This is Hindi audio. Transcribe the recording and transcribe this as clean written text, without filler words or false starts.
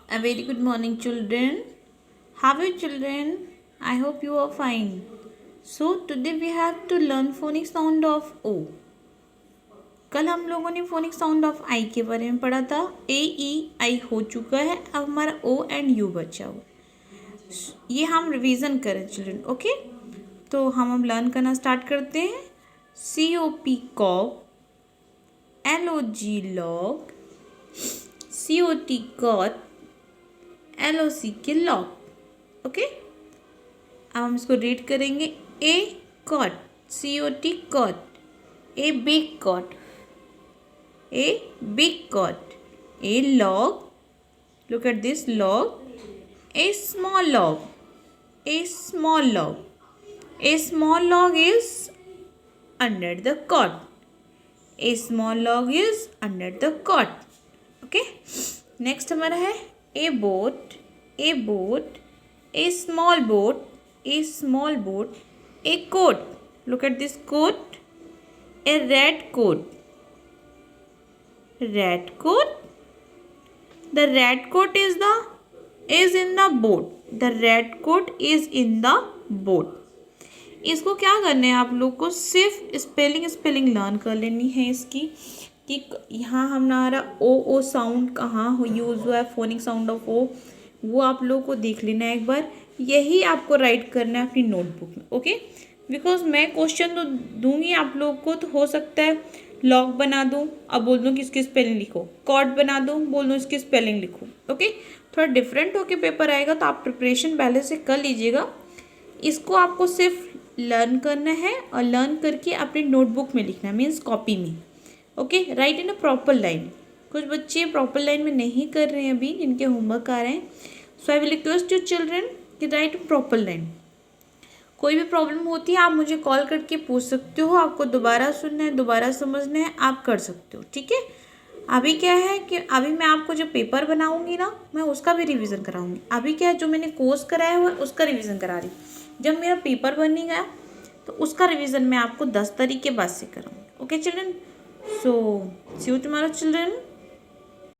A very good morning, children. How are you, children? I hope you are fine. So today we have to learn phonic sound of O. कल हम लोगों ने फोनिक साउंड ऑफ आई के बारे में पढ़ा था. ए ई आई हो चुका है. अब हमारा ओ एंड यू बचा हुआ. ये हम रिवीजन करें चिल्ड्रन. ओके, तो हम अब लर्न करना स्टार्ट करते हैं. C O P cock, L O G log, C O T cot, L O C K lock. Okay, अब हम इसको रीड करेंगे. A cot, C O T cot. A big cot, a big cot. A log, look at this log. A small log, a small log. A small log is under the cot. A small log is under the cot. Okay, next हमारा है a boat, a boat. A small boat, a small boat. A coat, look at this coat. A red coat, red coat. The red coat is in the boat. The red coat is in the boat. इसको क्या करना है आप लोग को, सिर्फ स्पेलिंग लर्न कर लेनी है इसकी, कि यहाँ हमारा ओ साउंड कहाँ यूज़ हुआ है, फोनिक साउंड ऑफ ओ, वो आप लोग को देख लेना है एक बार. यही आपको राइट करना है अपनी नोटबुक में. ओके, बिकॉज मैं क्वेश्चन तो दूंगी आप लोग को, तो हो सकता है लॉग बना दूँ, अब बोल दूँ कि इसकी स्पेलिंग लिखो. कॉट बना दूँ, बोल दूँ इसकी स्पेलिंग लिखो. ओके, थोड़ा डिफरेंट होके पेपर आएगा, तो आप प्रिपरेशन पहले से कर लीजिएगा. इसको आपको सिर्फ लर्न करना है और लर्न करके अपनी नोटबुक में लिखना है, मीन्स कॉपी में. Okay, right in a proper line. कुछ बच्चे प्रॉपर लाइन में नहीं कर रहे हैं अभी, जिनके होमवर्क आ रहे हैं. So I will request you children कि राइट प्रॉपर लाइन. कोई भी प्रॉब्लम होती है आप मुझे कॉल करके पूछ सकते हो. आपको दोबारा सुनना है, दोबारा समझना है, आप कर सकते हो. ठीक है, अभी क्या है कि अभी मैं आपको जो पेपर बनाऊंगी ना, मैं उसका भी रिवीजन कराऊंगी. अभी क्या है, जो मैंने कोर्स कराया हुआ है उसका रिवीजन करा रही. जब मेरा पेपर बन गया तो उसका रिवीजन मैं आपको 10 तारीख के बाद से कराऊंगी. Okay children, so see you tomorrow children.